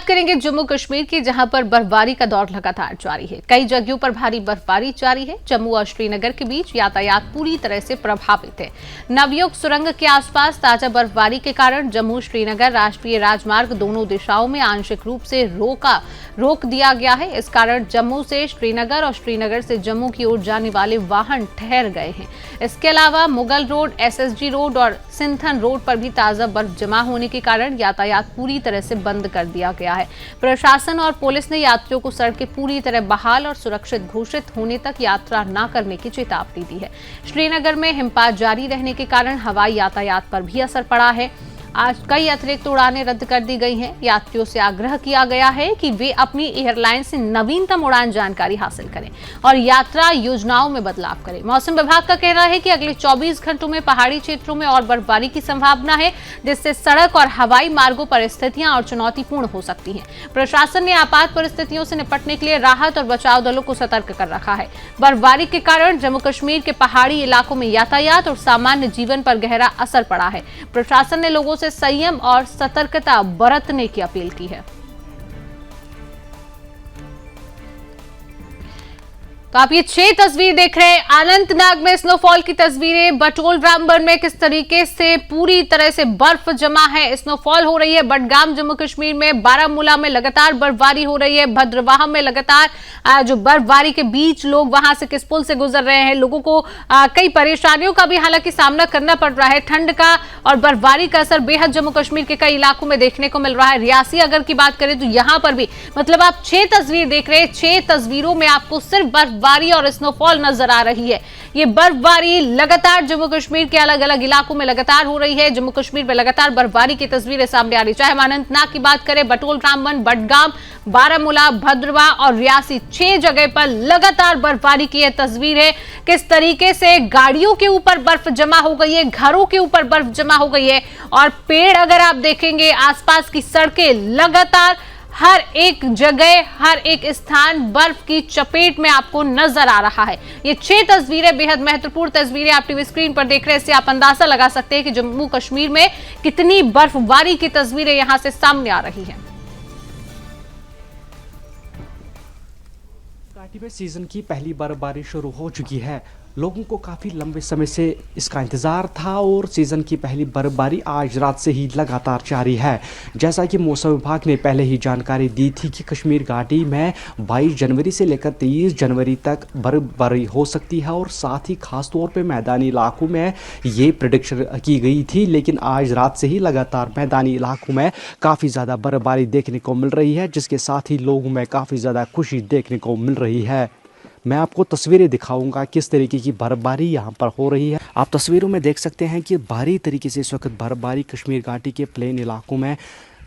करेंगे जम्मू कश्मीर की, जहां पर बर्फबारी का दौर लगातार जारी है। कई जगहों पर भारी बर्फबारी जारी है। जम्मू और श्रीनगर के बीच यातायात पूरी तरह से प्रभावित है। नवयुग सुरंग के आसपास ताजा बर्फबारी के कारण जम्मू श्रीनगर राष्ट्रीय राजमार्ग दोनों दिशाओं में आंशिक रूप से रोक दिया गया है। इस कारण जम्मू से श्रीनगर और श्रीनगर से जम्मू की ओर जाने वाले वाहन ठहर गए हैं। इसके अलावा मुगल रोड, SSG रोड और सिंथन रोड पर भी ताजा बर्फ जमा होने के कारण यातायात पूरी तरह से बंद कर दिया गया है। प्रशासन और पुलिस ने यात्रियों को सड़कें पूरी तरह बहाल और सुरक्षित घोषित होने तक यात्रा न करने की चेतावनी दी है। श्रीनगर में हिमपात जारी रहने के कारण हवाई यातायात पर भी असर पड़ा है। आज कई अतिरिक्त उड़ानें रद्द कर दी गई हैं। यात्रियों से आग्रह किया गया है कि वे अपनी एयरलाइन से नवीनतम उड़ान जानकारी हासिल करें और यात्रा योजनाओं में बदलाव करें। मौसम विभाग का कहना है कि अगले 24 घंटों में पहाड़ी क्षेत्रों में और बर्फबारी की संभावना है, जिससे सड़क और हवाई मार्गों पर स्थितियां और चुनौतीपूर्ण हो सकती हैं। प्रशासन ने आपात परिस्थितियों से निपटने के लिए राहत और बचाव दलों को सतर्क कर रखा है। बर्फबारी के कारण जम्मू कश्मीर के पहाड़ी इलाकों में यातायात और सामान्य जीवन पर गहरा असर पड़ा है। प्रशासन ने लोगों से संयम और सतर्कता बरतने की अपील की है। तो आप ये 6 तस्वीर देख रहे हैं अनंतनाग में स्नोफॉल की तस्वीरें। बटोल रामबन में किस तरीके से पूरी तरह से बर्फ जमा है, स्नोफॉल हो रही है। बडगाम जम्मू कश्मीर में, बारामूला में लगातार बर्फबारी हो रही है। भद्रवाह में लगातार जो बर्फबारी के बीच लोग वहां से किस पुल से गुजर रहे हैं। लोगों को कई परेशानियों का भी हालांकि सामना करना पड़ रहा है। ठंड का और बर्फबारी का असर बेहद जम्मू कश्मीर के कई इलाकों में देखने को मिल रहा है। रियासी अगर की बात करें तो यहां पर भी मतलब आप 6 तस्वीर देख रहे हैं। 6 तस्वीरों में आपको सिर्फ बर्फबारी और स्नोफॉल नजर आ रही है। ये बर्फबारी लगातार जम्मू कश्मीर के अलग अलग इलाकों में लगातार हो रही है। जम्मू कश्मीर में लगातार बर्फबारी की तस्वीरें सामने आ रही है। चाहे हम अनंतनाग की बात करें, बटोल रामबन, बडगाम, बारामूला, भद्रवाह और रियासी, 6 जगह पर लगातार बर्फबारी की यह तस्वीर है। किस तरीके से गाड़ियों के ऊपर बर्फ जमा हो गई है, घरों के ऊपर बर्फ जमा हो गई है और पेड़ अगर आप देखेंगे, आसपास की सड़कें लगातार हर एक जगह, हर एक स्थान बर्फ की चपेट में आपको नजर आ रहा है। ये 6 तस्वीरें बेहद महत्वपूर्ण तस्वीरें आप टीवी स्क्रीन पर देख रहे हैं। इससे आप अंदाजा लगा सकते हैं कि जम्मू कश्मीर में कितनी बर्फबारी की तस्वीरें यहां से सामने आ रही हैं। घाटी में सीजन की पहली बर्फबारी शुरू हो चुकी है। लोगों को काफ़ी लंबे समय से इसका इंतज़ार था और सीज़न की पहली बर्फबारी आज रात से ही लगातार जारी है। जैसा कि मौसम विभाग ने पहले ही जानकारी दी थी कि कश्मीर घाटी में 22 जनवरी से लेकर 23 जनवरी तक बर्फबारी हो सकती है और साथ ही खास तौर पे मैदानी इलाकों में ये प्रेडिक्शन की गई थी। लेकिन आज रात से ही लगातार मैदानी इलाकों में काफ़ी ज़्यादा बर्फबारी देखने को मिल रही है, जिसके साथ ही लोगों में काफ़ी ज़्यादा खुशी देखने को मिल रही है। मैं आपको तस्वीरें दिखाऊंगा किस तरीके की बर्फबारी यहाँ पर हो रही है। आप तस्वीरों में देख सकते हैं कि भारी तरीके से इस वक्त बर्फबारी कश्मीर घाटी के प्लेन इलाकों में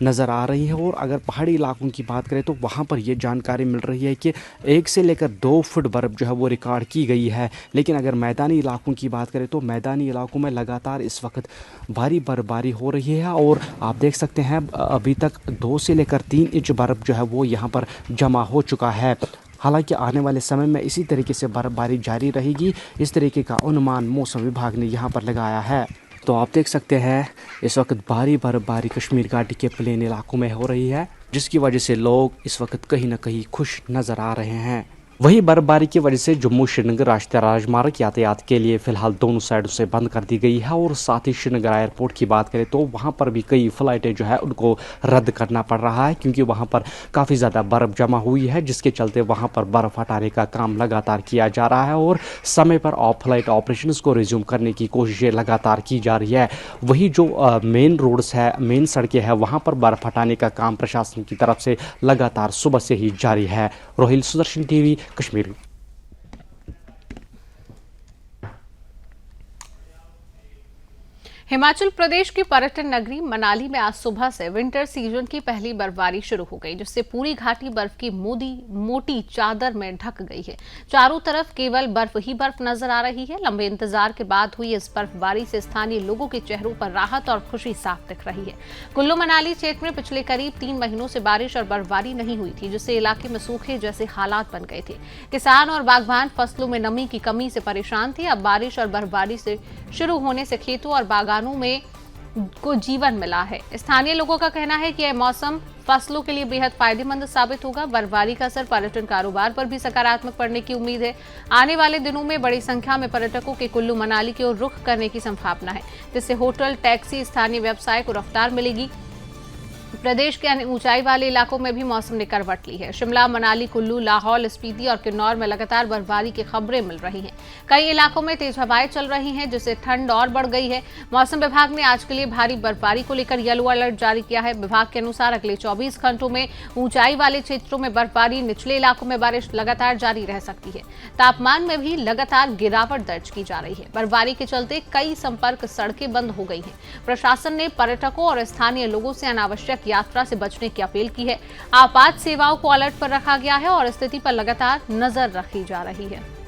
नज़र आ रही है। और अगर पहाड़ी इलाकों की बात करें तो वहाँ पर यह जानकारी मिल रही है कि 1 से लेकर 2 फुट बर्फ़ जो है वो रिकॉर्ड की गई है। लेकिन अगर मैदानी इलाकों की बात करें तो मैदानी इलाकों में लगातार इस वक्त भारी बर्फबारी हो रही है और आप देख सकते हैं अभी तक 2 से लेकर 3 इंच बर्फ़ जो है वो यहाँ पर जमा हो चुका है। हालांकि आने वाले समय में इसी तरीके से बर्फबारी जारी रहेगी, इस तरीके का अनुमान मौसम विभाग ने यहाँ पर लगाया है। तो आप देख सकते हैं इस वक्त भारी बर्फबारी कश्मीर घाटी के प्लेन इलाकों में हो रही है, जिसकी वजह से लोग इस वक्त कहीं ना कहीं खुश नज़र आ रहे हैं। वहीं बर्फबारी की वजह से जम्मू श्रीनगर राष्ट्रीय राजमार्ग यातायात के लिए फिलहाल दोनों साइडों से बंद कर दी गई है। और साथ ही श्रीनगर एयरपोर्ट की बात करें तो वहां पर भी कई फ़्लाइटें जो है उनको रद्द करना पड़ रहा है, क्योंकि वहां पर काफ़ी ज़्यादा बर्फ़ जमा हुई है, जिसके चलते वहां पर बर्फ़ हटाने का काम लगातार किया जा रहा है और समय पर फ्लाइट ऑपरेशन को रिज्यूम करने की कोशिशें लगातार की जा रही है। वही जो मेन रोड्स है, मेन सड़कें हैं, वहाँ पर बर्फ़ हटाने का काम प्रशासन की तरफ से लगातार सुबह से ही जारी है। रोहिल सुदर्शन टीवी कश्मीर। हिमाचल प्रदेश की पर्यटन नगरी मनाली में आज सुबह से विंटर सीजन की पहली बर्फबारी शुरू हो गई, जिससे पूरी घाटी बर्फ की मोटी चादर में ढक गई है। चारों तरफ केवल बर्फ ही बर्फ नजर आ रही है। लंबे इंतजार के बाद हुई इस बर्फबारी से स्थानीय लोगों के चेहरों पर राहत और खुशी साफ दिख रही है। कुल्लू मनाली क्षेत्र में पिछले करीब 3 महीनों से बारिश और बर्फबारी नहीं हुई थी, जिससे इलाके में सूखे जैसे हालात बन गए थे। किसान और बागवान फसलों में नमी की कमी से परेशान थे। अब बारिश और बर्फबारी से शुरू होने से खेतों और बागानों में को जीवन मिला है। स्थानीय लोगों का कहना है कि यह मौसम फसलों के लिए बेहद फायदेमंद साबित होगा। बर्फबारी का असर पर्यटन कारोबार पर भी सकारात्मक पड़ने की उम्मीद है। आने वाले दिनों में बड़ी संख्या में पर्यटकों के कुल्लू मनाली की ओर रुख करने की संभावना है, जिससे होटल, टैक्सी, स्थानीय व्यवसाय को रफ्तार मिलेगी। प्रदेश के अन्य ऊंचाई वाले इलाकों में भी मौसम ने करवट ली है। शिमला, मनाली, कुल्लू, लाहौल स्पीति और किन्नौर में लगातार बर्फबारी की खबरें मिल रही हैं। कई इलाकों में तेज हवाएं चल रही हैं, जिससे ठंड और बढ़ गई है। मौसम विभाग ने आज के लिए भारी बर्फबारी को लेकर येलो अलर्ट जारी किया है। विभाग के अनुसार अगले 24 घंटों में ऊंचाई वाले क्षेत्रों में बर्फबारी, निचले इलाकों में बारिश लगातार जारी रह सकती है। तापमान में भी लगातार गिरावट दर्ज की जा रही है। बर्फबारी के चलते कई संपर्क सड़कें बंद हो गई हैं। प्रशासन ने पर्यटकों और स्थानीय लोगों से अनावश्यक यात्रा से बचने की अपील की है। आपात सेवाओं को अलर्ट पर रखा गया है और स्थिति पर लगातार नजर रखी जा रही है।